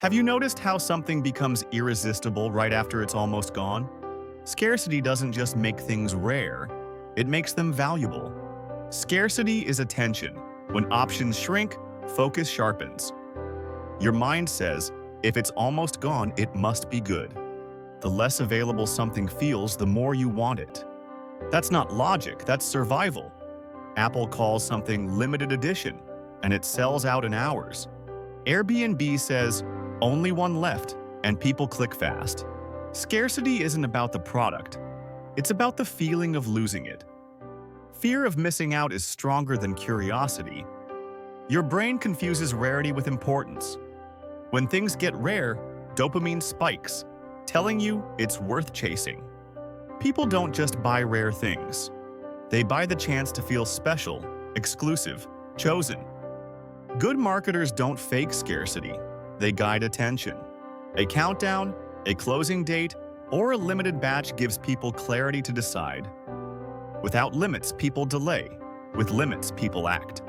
Have you noticed how something becomes irresistible right after it's almost gone? Scarcity doesn't just make things rare, it makes them valuable. Scarcity is attention. When options shrink, focus sharpens. Your mind says, if it's almost gone, it must be good. The less available something feels, the more you want it. That's not logic, that's survival. Apple calls something limited edition, and it sells out in hours. Airbnb says, only one left, and people click fast. Scarcity isn't about the product. It's about the feeling of losing it. Fear of missing out is stronger than curiosity. Your brain confuses rarity with importance. When things get rare, dopamine spikes, telling you it's worth chasing. People don't just buy rare things. They buy the chance to feel special, exclusive, chosen. Good marketers don't fake scarcity. They guide attention. A countdown, a closing date, or a limited batch gives people clarity to decide. Without limits, people delay. With limits, people act.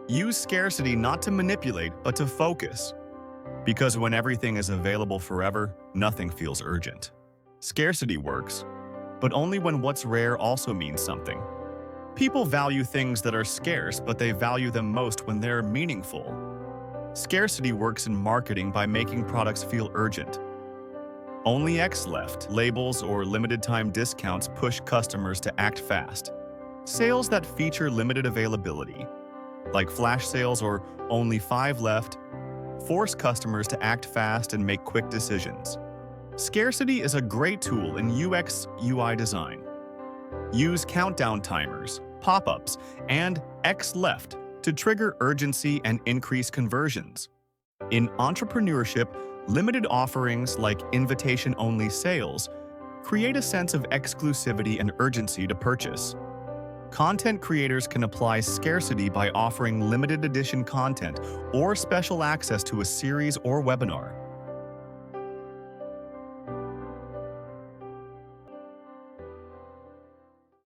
Use scarcity not to manipulate, but to focus. Because when everything is available forever, nothing feels urgent. Scarcity works, but only when what's rare also means something. People value things that are scarce, but they value them most when they're meaningful. Scarcity works in marketing by making products feel urgent. Only X left, labels or limited-time discounts push customers to act fast. Sales that feature limited availability, like flash sales or only 5 left, force customers to act fast and make quick decisions. Scarcity is a great tool in UX/UI design. Use countdown timers, pop-ups, and X left to trigger urgency and increase conversions. In entrepreneurship, limited offerings like invitation-only sales create a sense of exclusivity and urgency to purchase. Content creators can apply scarcity by offering limited edition content or special access to a series or webinar.